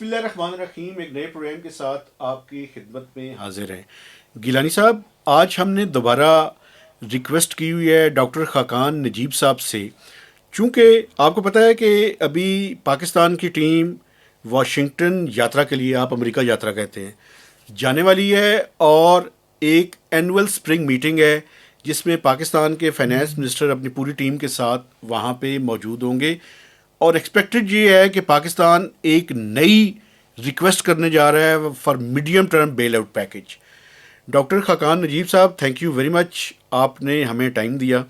बिस्मिल्लाहिर्रहमानिर्रहीम। एक नए प्रोग्राम के साथ आपकी खिदमत में हाजिर हैं। गिलानी साहब, आज हमने दोबारा रिक्वेस्ट की हुई है डॉक्टर खाकान नजीब साहब से, चूँकि आपको पता है कि अभी पाकिस्तान की टीम वाशिंगटन यात्रा के लिए, आप अमेरिका यात्रा कहते हैं, जाने वाली है, और एक एनुअल स्प्रिंग मीटिंग है जिसमें पाकिस्तान के फाइनेंस मिनिस्टर अपनी पूरी टीम के साथ वहाँ पे मौजूद होंगे। और एक्सपेक्टेड ये है कि पाकिस्तान एक नई रिक्वेस्ट करने जा रहा है for medium term bail out package. Doctor Khaqan Najeeb साहब, थैंक यू वेरी मच, आपने हमें टाइम दिया।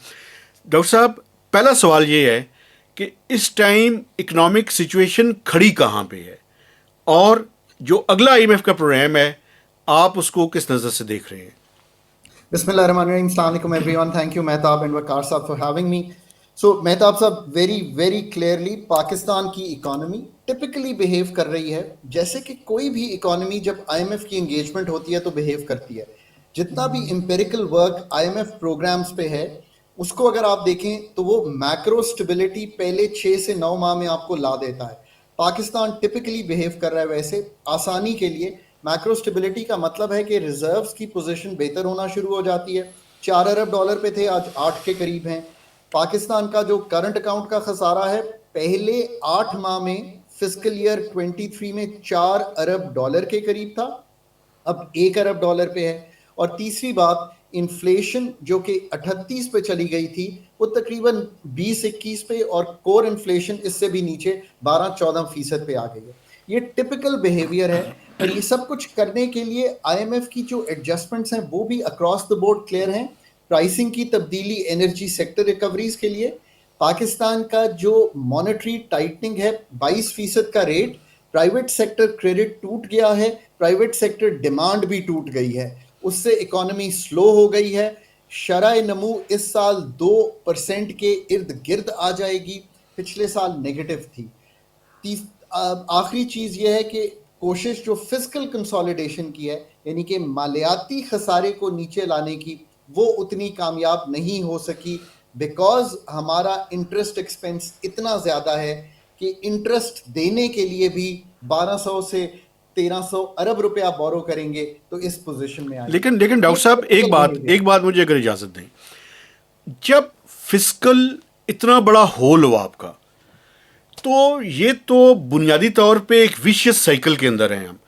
डॉक्टर साहब, पहला सवाल ये है कि इस टाइम इकोनॉमिक सिचुएशन खड़ी कहाँ पे है, और जो अगला आईएमएफ का प्रोग्राम है आप उसको किस नज़र से देख रहे हैं? Bismillahirrahmanirrahim. Assalamu alaikum everyone. Thank you Mehtab and Waqar Saab for having me. So Mehtab साहब, very clearly पाकिस्तान की इकोनॉमी टिपिकली बिहेव कर रही है जैसे कि कोई भी इकोनॉमी जब आईएमएफ की एंगेजमेंट होती है तो बिहेव करती है। जितना भी एम्पिरिकल वर्क आईएमएफ प्रोग्राम्स पे है उसको अगर आप देखें तो वो मैक्रो स्टेबिलिटी पहले 6 से 9 माह में आपको ला देता है। पाकिस्तान टिपिकली बिहेव कर रहा है वैसे आसानी के लिए। मैक्रो स्टेबिलिटी का मतलब है कि रिजर्व्स की पोजीशन बेहतर होना शुरू हो जाती है। $4 अरब पे थे, आज 8 के करीब हैं। पाकिस्तान का जो करंट अकाउंट का खसारा है पहले 8 माह में फिस्कल ईयर 23 में $4 अरब के करीब था, अब $1 अरब पे है। और तीसरी बात, इन्फ्लेशन जो कि 38 पे चली गई थी वो तकरीबन 20-21 पे, और कोर इन्फ्लेशन इससे भी नीचे 12-14% पे आ गई है। ये टिपिकल बिहेवियर है। पर ये सब कुछ करने के लिए आईएमएफ की जो एडजस्टमेंट्स हैं वो भी अक्रॉस द बोर्ड क्लियर हैं। प्राइसिंग की तब्दीली एनर्जी सेक्टर रिकवरीज के लिए, पाकिस्तान का जो मॉनेटरी टाइटनिंग है 22% का रेट, प्राइवेट सेक्टर क्रेडिट टूट गया है, प्राइवेट सेक्टर डिमांड भी टूट गई है, उससे इकोनॉमी स्लो हो गई है। शरह नमू इस साल 2% के इर्द गिर्द आ जाएगी, पिछले साल नेगेटिव थी। आखिरी चीज यह है कि कोशिश जो फिस्कल कंसोलिडेशन की है, यानी कि मालियाती खसारे को नीचे लाने की, वो उतनी कामयाब नहीं हो सकी बिकॉज हमारा इंटरेस्ट एक्सपेंस इतना ज्यादा है कि इंटरेस्ट देने के लिए भी 1200 से 1300 अरब रुपया बोरो करेंगे तो इस पोजीशन में आएंगे। लेकिन लेकिन ये डॉक्टर साहब, एक बात मुझे अगर इजाज़त दें, जब फिस्कल इतना बड़ा होल हो आपका, तो ये तो बुनियादी तौर पे एक विशियस साइकिल के अंदर हैं हम।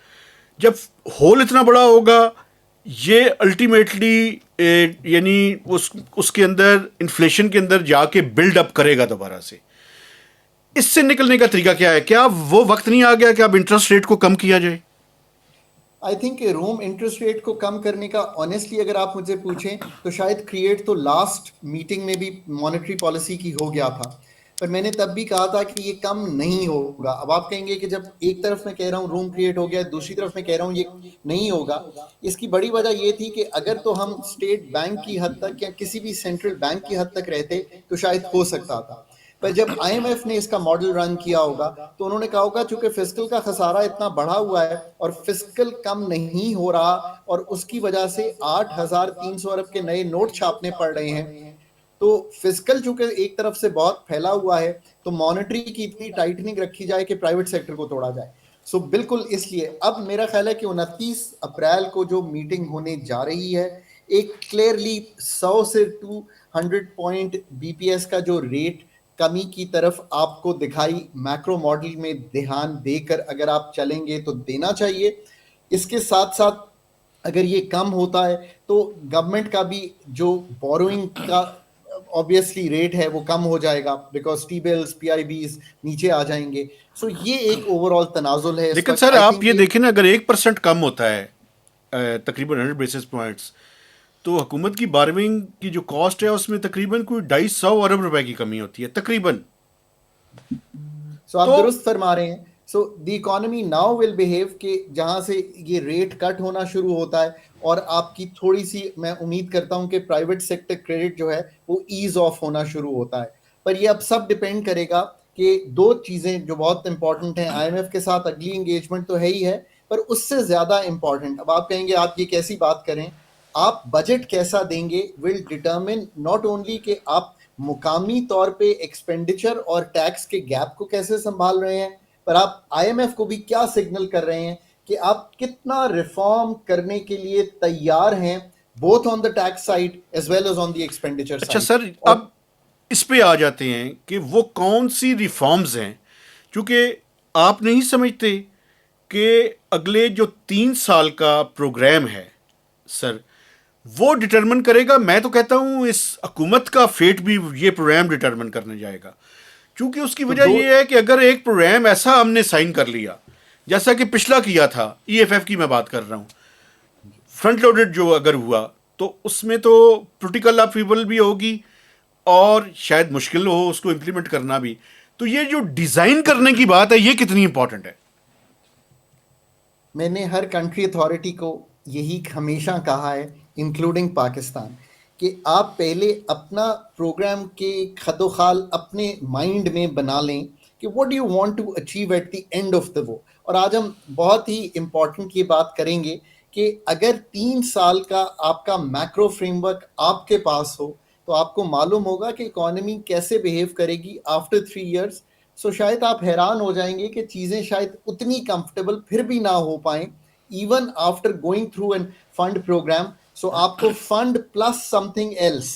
जब होल इतना बड़ा होगा, ये अल्टीमेटली यानी उसके अंदर इन्फ्लेशन के अंदर जाके बिल्ड अप करेगा दोबारा से। इससे निकलने का तरीका क्या है? क्या वो वक्त नहीं आ गया कि अब इंटरेस्ट रेट को कम किया जाए? I think room interest rate को कम करने का ऑनेस्टली अगर आप मुझे पूछें तो शायद क्रिएट तो लास्ट मीटिंग में भी मॉनेटरी पॉलिसी की हो गया था, पर मैंने तब भी कहा था कि ये कम नहीं होगा। अब आप कहेंगे कि जब एक तरफ मैं कह रहा हूँ रूम क्रिएट हो गया, दूसरी तरफ मैं कह रहा हूँ ये नहीं होगा। इसकी बड़ी वजह ये थी कि अगर तो हम स्टेट बैंक की हद तक या किसी भी सेंट्रल बैंक की हद तक रहते तो शायद हो सकता था। पर जब आईएमएफ ने इसका मॉडल रन किया होगा तो उन्होंने कहा होगा चूंकि फिस्कल का खसारा इतना बढ़ा हुआ है और फिस्कल कम नहीं हो रहा, और उसकी वजह से 8,300 अरब के नए नोट छापने पड़ रहे हैं, तो फिस्कल चूंकि एक तरफ से बहुत फैला हुआ है तो मॉनेटरी की इतनी टाइटनिंग रखी जाए कि प्राइवेट सेक्टर को तोड़ा जाए। सो बिल्कुल, इसलिए अब मेरा ख्याल है कि 29 अप्रैल को जो मीटिंग होने जा रही है, एक क्लियरली 100 से 200 पॉइंट बीपीएस का जो रेट कमी की तरफ आपको दिखाई मैक्रो मॉडल में ध्यान देकर अगर आप चलेंगे तो देना चाहिए। इसके साथ साथ अगर ये कम होता है तो गवर्नमेंट का भी जो बोरोइंग का ऑब्वियसली रेट है वो कम हो जाएगा, बिकॉज टी बिल्स पीआईबीज नीचे आ जाएंगे। सो ये एक ओवरऑल तनाजुल है इस लेकिन वक्त। सर, आई आप थिंक ये देखें ना, अगर 1% कम होता है तकरीबन 100 बेसिस पॉइंट्स, तो हुकूमत की बारविंग की जो कॉस्ट है उसमें तकरीबन कोई 250 अरब रुपए की कमी होती है तकरीबन। सो आप तो दुरुस्त फरमा रहे हैं। So the economy now will behave कि जहां से ये रेट कट होना शुरू होता है और आपकी थोड़ी सी, मैं उम्मीद करता हूं कि प्राइवेट सेक्टर क्रेडिट जो है वो ईज ऑफ होना शुरू होता है। पर ये अब सब डिपेंड करेगा कि दो चीजें जो बहुत इंपॉर्टेंट हैं। आईएमएफ के साथ अगली एंगेजमेंट तो है ही है, पर उससे ज्यादा इंपॉर्टेंट, अब आप कहेंगे आप ये कैसी बात करें, आप बजट कैसा देंगे विल डिटरमिन नॉट ओनली कि आप मुकामी तौर पे एक्सपेंडिचर और टैक्स के गैप को कैसे संभाल रहे हैं, पर आप आईएमएफ को भी क्या सिग्नल कर रहे हैं कि आप कितना रिफॉर्म करने के लिए तैयार हैं, both on the tax side as well as on the expenditure अच्छा साइड? सर, और अब इस पे आ जाते हैं कि वो कौन सी रिफॉर्म्स हैं, क्योंकि आप नहीं समझते कि अगले जो 3 साल का प्रोग्राम है सर, वो डिटरमिन करेगा। मैं तो कहता हूं इस हुकूमत का फेट भी ये प्रोग्राम डिटरमिन करने जाएगा, क्योंकि उसकी तो वजह दो ये है कि अगर एक प्रोग्राम ऐसा हमने साइन कर लिया जैसा कि पिछला किया था, ईएफएफ की मैं बात कर रहा हूं, फ्रंट लोडेड जो अगर हुआ, तो उसमें तो पोलिटिकल अपीवल भी होगी और शायद मुश्किल हो उसको इम्प्लीमेंट करना भी। तो ये जो डिजाइन करने की बात है, ये कितनी इंपॉर्टेंट है? मैंने हर कंट्री अथॉरिटी को यही हमेशा कहा है, इंक्लूडिंग पाकिस्तान, कि आप पहले अपना प्रोग्राम के खदोखाल अपने माइंड में बना लें कि what do you want to achieve at the end of the वो। और आज हम बहुत ही इम्पोर्टेंट ये बात करेंगे कि अगर 3 साल का आपका मैक्रो फ्रेमवर्क आपके पास हो तो आपको मालूम होगा कि इकोनॉमी कैसे बिहेव करेगी आफ्टर 3 इयर्स। सो शायद आप हैरान हो जाएंगे कि चीज़ें शायद उतनी कंफर्टेबल फिर भी ना हो पाए even after going through an fund program. So आपको फंड प्लस समथिंग एल्स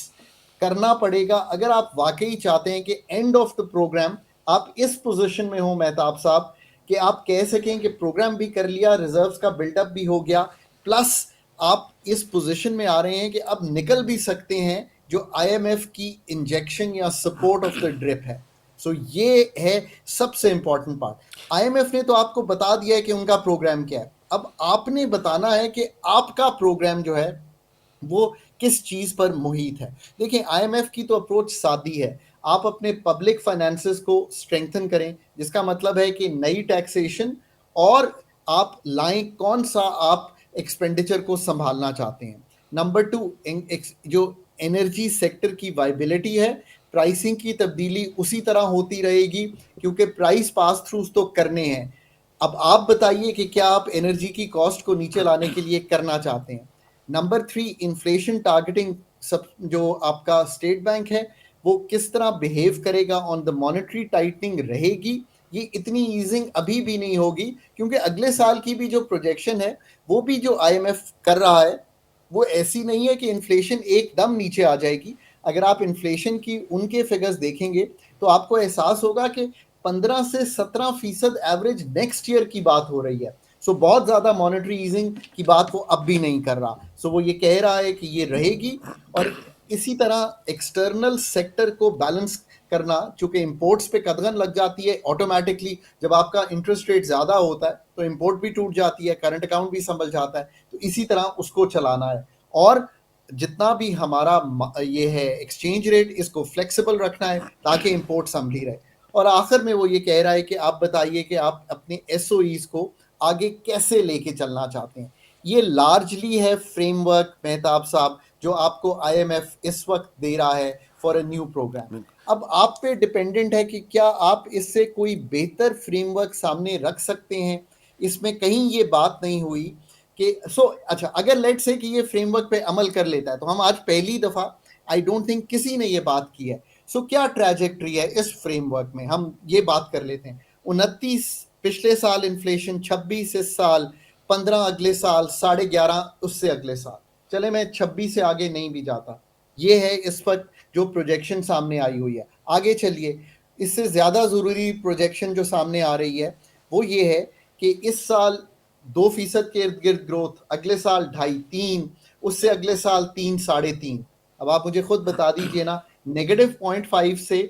करना पड़ेगा अगर आप वाकई चाहते हैं कि एंड ऑफ द प्रोग्राम आप इस पोजीशन में हो मेहताब साहब कि आप कह सकें कि प्रोग्राम भी कर लिया, रिजर्व्स का बिल्डअप भी हो गया, प्लस आप इस पोजीशन में आ रहे हैं कि अब निकल भी सकते हैं जो आईएमएफ की इंजेक्शन या सपोर्ट ऑफ द ड्रिप है। सो ये है सबसे इंपॉर्टेंट पार्ट। आईएमएफ ने तो आपको बता दिया है कि उनका प्रोग्राम क्या है, अब आपने बताना है कि आपका प्रोग्राम जो है वो किस चीज पर मुहित है। देखिए आईएमएफ की तो अप्रोच सादी है, आप अपने पब्लिक फाइनेंसेस को स्ट्रेंथन करें, जिसका मतलब है कि नई टैक्सेशन, और आप लाएं कौन सा आप एक्सपेंडिचर को संभालना चाहते हैं। नंबर टू, जो एनर्जी सेक्टर की वाइबिलिटी है, प्राइसिंग की तब्दीली उसी तरह होती रहेगी क्योंकि प्राइस पास थ्रूज तो करने हैं। अब आप बताइए कि क्या आप एनर्जी की कॉस्ट को नीचे लाने के लिए करना चाहते हैं। नंबर थ्री, इन्फ्लेशन टारगेटिंग, सब जो आपका स्टेट बैंक है वो किस तरह बिहेव करेगा ऑन द मॉनेटरी टाइटनिंग रहेगी। ये इतनी ईजिंग अभी भी नहीं होगी क्योंकि अगले साल की भी जो प्रोजेक्शन है वो भी जो आईएमएफ कर रहा है वो ऐसी नहीं है कि इन्फ्लेशन एकदम नीचे आ जाएगी। अगर आप इन्फ्लेशन की उनके फिगर्स देखेंगे तो आपको एहसास होगा कि 15 से 17% एवरेज नेक्स्ट ईयर की बात हो रही है। सो बहुत ज्यादा मॉनेटरी ईजिंग की बात वो अब भी नहीं कर रहा। सो वो ये कह रहा है कि ये रहेगी। और इसी तरह एक्सटर्नल सेक्टर को बैलेंस करना, चूंकि इंपोर्ट्स पे कदगन लग जाती है ऑटोमेटिकली, जब आपका इंटरेस्ट रेट ज्यादा होता है तो इंपोर्ट भी टूट जाती है, करंट अकाउंट भी संभल जाता है, तो इसी तरह उसको चलाना है। और जितना भी हमारा ये है एक्सचेंज रेट, इसको फ्लेक्सिबल रखना है ताकि इंपोर्ट संभली रहे। और आखिर में वो ये कह रहा है कि आप बताइए कि आप अपने एसओईज को आगे कैसे लेके चलना चाहते हैं। ये लार्जली है फ्रेमवर्क मेहताब साहब जो आपको आईएमएफ इस वक्त दे रहा है फॉर अ न्यू प्रोग्राम। अब आप पे डिपेंडेंट है कि क्या आप इससे कोई बेहतर फ्रेमवर्क सामने रख सकते हैं। इसमें कहीं ये बात नहीं हुई कि अच्छा, अगर लेट से कि ये फ्रेमवर्क पे अमल कर लेता है तो हम आज पहली दफा, आई डोंट थिंक किसी ने ये बात की है। क्या ट्रैजेक्टरी है इस फ्रेमवर्क में, हम ये बात कर लेते हैं। 29 पिछले साल इन्फ्लेशन, 26 इस साल, 15 अगले साल, 11.5 उससे अगले साल, चले मैं 26 से आगे नहीं भी जाता। ये है इस वक्त जो प्रोजेक्शन सामने आई हुई है। आगे चलिए, इससे ज्यादा जरूरी प्रोजेक्शन जो सामने आ रही है वो ये है कि इस साल 2% के इर्द गिर्द ग्रोथ, अगले साल 2.5-3, उससे अगले साल 3-3.5। अब आप मुझे खुद बता दीजिए ना, -0.5 से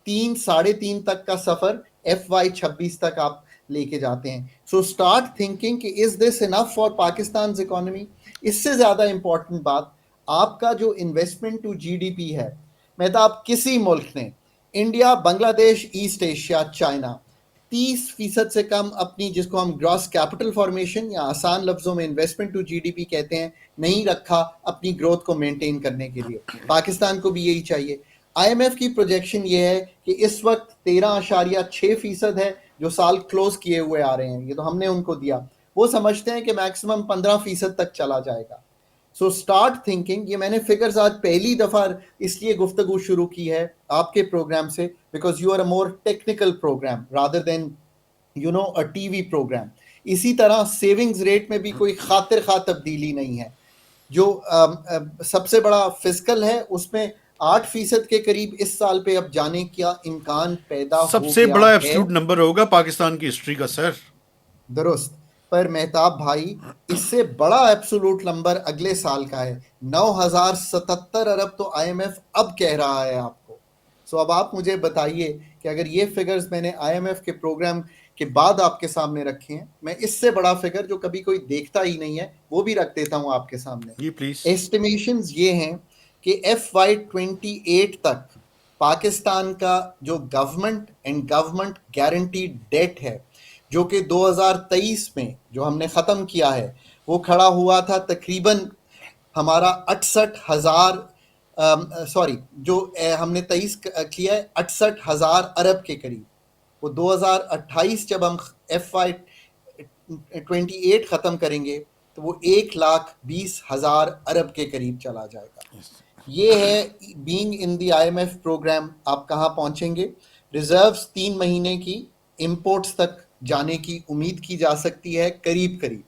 3-3.5 तक का सफर FY26 तक आप लेके जाते हैं। सो स्टार्ट थिंकिंग कि is this enough for Pakistan economy. इससे ज्यादा इंपॉर्टेंट बात, आपका जो इन्वेस्टमेंट टू जीडीपी है, मैं तो आप किसी मुल्क ने, India, Bangladesh, east Asia, China, 30% से कम अपनी, जिसको हम ग्रॉस कैपिटल फॉर्मेशन या आसान लफ्जों में इन्वेस्टमेंट टू जीडीपी कहते हैं, नहीं रखा अपनी ग्रोथ को मेंटेन करने के लिए। पाकिस्तान को भी यही चाहिए। आईएमएफ की प्रोजेक्शन ये है कि इस वक्त 13.6% है जो साल क्लोज किए हुए आ रहे हैं, ये तो हमने उनको दिया। वो समझते हैं कि मैक्सिमम 15% तक चला जाएगा। सो स्टार्ट थिंकिंग, ये मैंने फिगर्स आज पहली दफा इसलिए गुफ्तगू शुरू की है आपके प्रोग्राम से because you are a more technical program rather than a TV program. इसी तरह सेविंग्स रेट में भी कोई खातिर खा तब्दीली नहीं है। जो सबसे बड़ा फिस्कल है उसमें 8% के करीब इस साल पे अब जाने का इम्कान पैदा हो सबसे गया बड़ा है। एब्सोल्यूट नंबर होगा पाकिस्तान की हिस्ट्री का सर। दुरुस्त। पर मेहताब भाई, इससे बड़ा एब्सोल्यूट नंबर अगले साल का है। 9,077 अरब तो आईएमएफ अब कह रहा है आपको। सो अब आप मुझे बताइए कि अगर ये फिगर्स मैंने आईएमएफ के प्रोग्राम के बाद आपके सामने रखे हैं, मैं इससे बड़ा फिगर जो कभी कोई देखता ही नहीं है वो भी रख देता हूं आपके सामने। जी प्लीज। एस्टिमेशंस ये हैं कि FY28 तक पाकिस्तान का जो government and government guaranteed debt है, जो कि 2023 में जो हमने ख़त्म किया है, वो खड़ा हुआ था तकरीबन हमारा 68,000, सॉरी, जो हमने 23 किया है 68,000 अरब के करीब। वो 2028 जब हम FY28 ख़त्म करेंगे तो वो 1,20,000 अरब के करीब चला जाएगा। ये है being in the IMF program आप कहाँ पहुंचेंगे। रिजर्व्स 3 महीने की इंपोर्ट्स तक जाने की उम्मीद की जा सकती है करीब करीब,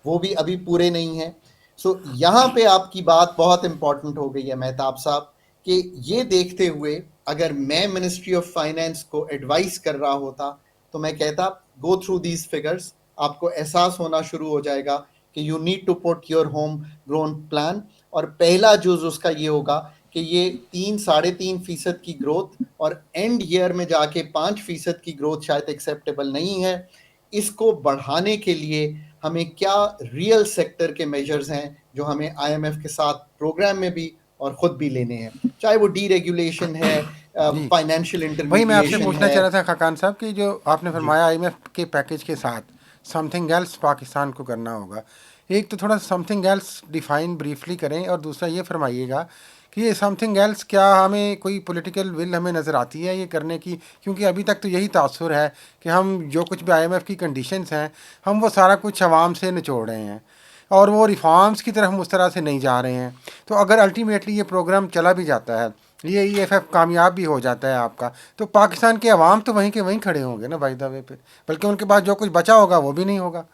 वो भी अभी पूरे नहीं है। सो यहाँ पे आपकी बात बहुत इंपॉर्टेंट हो गई है मेहताब साहब, कि ये देखते हुए अगर मैं मिनिस्ट्री ऑफ फाइनेंस को एडवाइस कर रहा होता तो मैं कहता गो थ्रू दीज फिगर्स। आपको एहसास होना शुरू हो जाएगा कि you need to put your home grown plan. और पहला जुज उसका ये होगा कि ये 3-3.5% की ग्रोथ और एंड ईयर में जाके 5% की ग्रोथ शायद एक्सेप्टेबल नहीं है। इसको बढ़ाने के लिए हमें क्या रियल सेक्टर के मेजर्स हैं जो हमें आईएमएफ के साथ प्रोग्राम में भी और खुद भी लेने हैं, चाहे वो डीरेगुलेशन है, जी, फाइनेंशियल वही मैं आपसे इंटरमीडिएशन पूछना है। चाह रहा था खाकान साहब कि जो आपने जी फरमाया आईएमएफ के पैकेज के साथ समथिंग एल्स पाकिस्तान को करना होगा। एक तो थोड़ा समथिंग एल्स डिफाइन ब्रीफली करें, और दूसरा ये फरमाइएगा कि ये समथिंग एल्स क्या हमें कोई पॉलिटिकल विल हमें नज़र आती है ये करने की? क्योंकि अभी तक तो यही तासुर है कि हम जो कुछ भी आईएमएफ की कंडीशंस हैं हम वो सारा कुछ आवाम से निचोड़ रहे हैं, और वो रिफॉर्म्स की तरफ हम उस तरह से नहीं जा रहे हैं। तो अगर अल्टीमेटली ये प्रोग्राम चला भी जाता है, ये EFF कामयाब भी हो जाता है आपका, तो पाकिस्तान के अवाम तो वहीं के वहीं खड़े होंगे ना बाय द वे फिर, बल्कि उनके पास जो कुछ बचा होगा वो भी नहीं होगा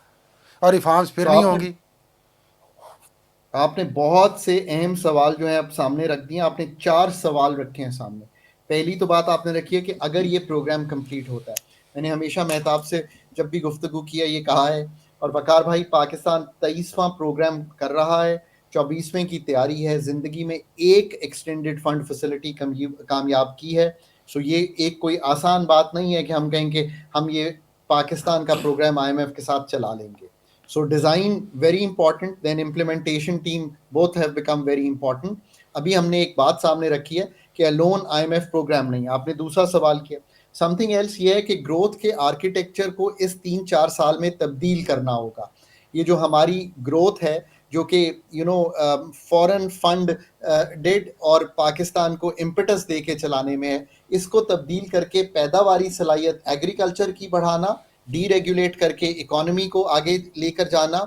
और रिफॉर्म्स सो फिर नहीं आपने होंगी। आपने बहुत से अहम सवाल जो है आप सामने रख दिए। आपने 4 सवाल रखे हैं सामने। पहली तो बात आपने रखी है कि अगर ये प्रोग्राम कंप्लीट होता है, मैंने हमेशा मेहताब से जब भी गुफ्तगू किया ये कहा है, और वकार भाई पाकिस्तान 23वां प्रोग्राम कर रहा है, 24वें की तैयारी है, ज़िंदगी में एक एक्सटेंडेड फंड फैसिलिटी कामयाब की है। सो ये एक कोई आसान बात नहीं है कि हम कहेंगे हम ये पाकिस्तान का प्रोग्राम आईएमएफ के साथ चला लेंगे। So design very important, then implementation team both have become very important. अभी हमने एक बात सामने रखी है कि अलोन आईएमएफ प्रोग्राम नहीं। आपने दूसरा सवाल किया, समथिंग एल्स ये है कि ग्रोथ के आर्किटेक्चर को इस 3-4 साल में तब्दील करना होगा। ये जो हमारी ग्रोथ है जो कि फॉरेन फंड डेड और पाकिस्तान को इम्पेटस दे के चलाने में है, इसको तब्दील करके पैदावारी सलाहियत एग्रीकल्चर की बढ़ाना, डीरेगुलेट करके इकोनॉमी को आगे लेकर जाना,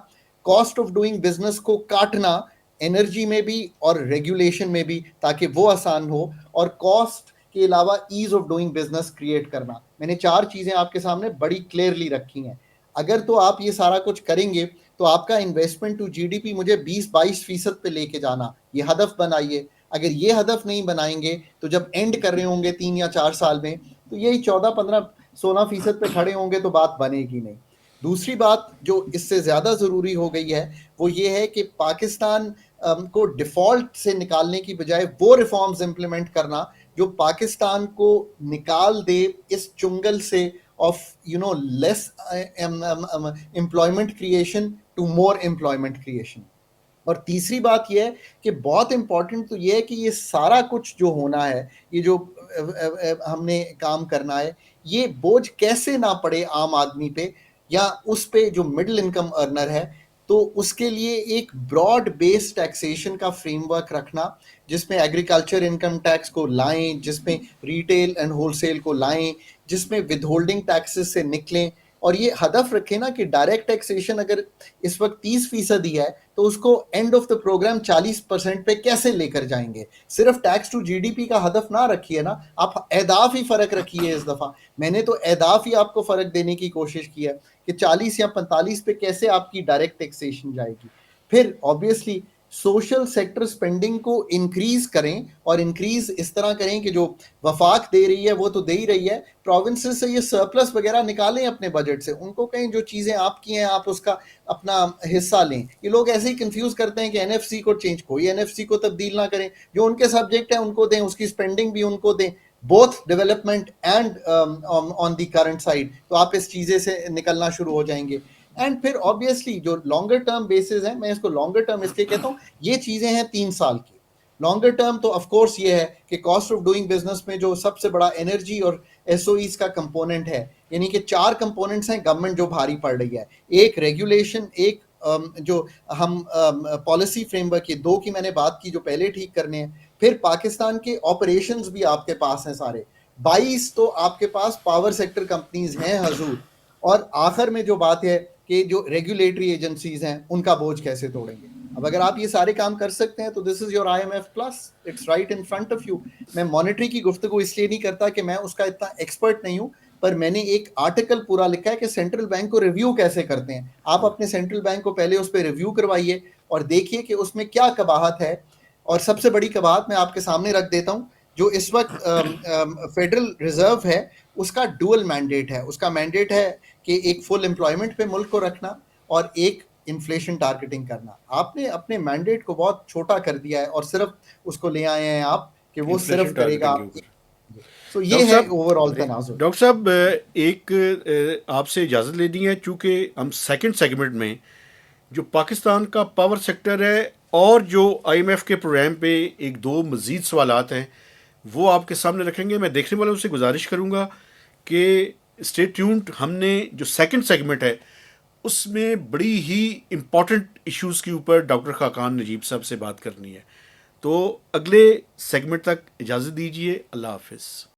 कॉस्ट ऑफ डूइंग बिजनेस को काटना एनर्जी में भी और रेगुलेशन में भी, ताकि वो आसान हो, और कॉस्ट के अलावा ease of doing business create करना। मैंने 4 चीजें आपके सामने बड़ी क्लियरली रखी हैं। अगर तो आप ये सारा कुछ करेंगे तो आपका इन्वेस्टमेंट टू जीडीपी मुझे 20-22% पे लेके जाना, ये हदफ बनाइए। अगर ये हदफ नहीं बनाएंगे तो जब एंड कर रहे होंगे 3 या 4 साल में, तो यही 14-15-16% पे खड़े होंगे तो बात बनेगी नहीं। दूसरी बात जो इससे ज़्यादा ज़रूरी हो गई है वो ये है कि पाकिस्तान को डिफ़ॉल्ट से निकालने की बजाय वो रिफॉर्म्स इम्प्लीमेंट करना जो पाकिस्तान को निकाल दे इस चुंगल से of less employment creation to more employment creation. और तीसरी बात यह है कि बहुत इंपॉर्टेंट तो यह है कि ये सारा कुछ जो होना है, ये जो हमने काम करना है, ये बोझ कैसे ना पड़े आम आदमी पे या उस पे जो मिडिल इनकम अर्नर है। तो उसके लिए एक ब्रॉड बेस्ड टैक्सेशन का फ्रेमवर्क रखना, जिसमें एग्रीकल्चर इनकम टैक्स को लाएं, जिसमें रिटेल एंड होलसेल को लाएं, जिसमें विदहोल्डिंग टैक्सेस से निकलें, और ये हदफ रखे ना कि डायरेक्ट टैक्सेशन अगर इस वक्त 30% ही है तो उसको एंड ऑफ द प्रोग्राम 40% पे कैसे लेकर जाएंगे। सिर्फ टैक्स टू जीडीपी का हदफ ना रखिए ना, आप अहदाफ ही फर्क रखिए। इस दफा मैंने तो अहदाफ ही आपको फर्क देने की कोशिश की है कि 40 या 45 पे कैसे आपकी डायरेक्ट टैक्सेशन जाएगी। फिर ऑब्वियसली सोशल सेक्टर स्पेंडिंग को इंक्रीज करें, और इंक्रीज इस तरह करें कि जो वफाक दे रही है वो तो दे ही रही है, प्रोविंसेस से ये सरप्लस वगैरह निकालें अपने बजट से, उनको कहें जो चीजें आपकी हैं आप उसका अपना हिस्सा लें। ये लोग ऐसे ही कंफ्यूज करते हैं कि एनएफसी को चेंज, कोई एनएफसी को तब्दील ना करें, जो उनके सब्जेक्ट है उनको दें, उसकी स्पेंडिंग भी उनको दें, both development and on the current side, तो आप इस चीजें से निकलना शुरू हो जाएंगे। एंड फिर ऑब्वियसली जो लॉन्गर टर्म बेसिस है, मैं इसको लॉन्गर टर्म इसलिए कहता हूँ, ये चीजें हैं 3 साल की। लॉन्गर टर्म तो ऑफ कोर्स ये है कि कॉस्ट ऑफ डूइंग बिजनेस में जो सबसे बड़ा एनर्जी और एसओईज का कंपोनेंट है, यानी कि 4 कंपोनेंट्स हैं गवर्नमेंट जो भारी पड़ रही है। एक रेगुलेशन, एक जो हम पॉलिसी फ्रेमवर्क, ये 2 की मैंने बात की जो पहले ठीक करने हैं। फिर पाकिस्तान के ऑपरेशंस भी आपके पास हैं सारे 22, तो आपके पास पावर सेक्टर कंपनीज हैं हजूर। और आखिर में जो बात है कि जो रेगुलेटरी एजेंसीज हैं उनका बोझ कैसे तोड़ेंगे। अब अगर आप ये सारे काम कर सकते हैं तो this is your IMF plus, it's right in front of you. मैं मॉनेटरी की गुफ्तगू इसलिए नहीं करता कि मैं उसका इतना एक्सपर्ट नहीं हूं, पर मैंने एक आर्टिकल पूरा लिखा है कि सेंट्रल बैंक को रिव्यू कैसे करते हैं। आप अपने सेंट्रल बैंक को पहले उस पर रिव्यू करवाइए और देखिए कि उसमें क्या कबाहत है। और सबसे बड़ी कबाहत मैं आपके सामने रख देता हूं, जो इस वक्त फेडरल रिजर्व है उसका डुअल मैंडेट है। उसका मैंडेट है कि एक फुल एम्प्लॉयमेंट पे मुल्क को रखना और एक इन्फ्लेशन टारगेटिंग करना। आपने अपने मैंडेट को बहुत छोटा कर दिया है और सिर्फ उसको ले आए हैं आप कि वो इन्फ्लेशन सिर्फ करेगा। टारगेटिंग के ऊपर। सो ये डॉक्टर है साहब, ओवरऑल तनाजुर। डॉक्टर साहब, एक आपसे इजाज़त लेनी है, चूँकि हम सेकंड सेगमेंट में जो पाकिस्तान का पावर सेक्टर है और जो IMF के प्रोग्राम पे एक दो मज़ीद सवालात हैं वो आपके सामने रखेंगे। मैं देखने वालों से गुजारिश करूँगा कि स्टे ट्यून्ड। हमने जो सेकंड सेगमेंट है उसमें बड़ी ही इम्पॉर्टेंट इश्यूज़ के ऊपर डॉक्टर खाकान नजीब साहब से बात करनी है। तो अगले सेगमेंट तक इजाज़त दीजिए। अल्लाह हाफिज़।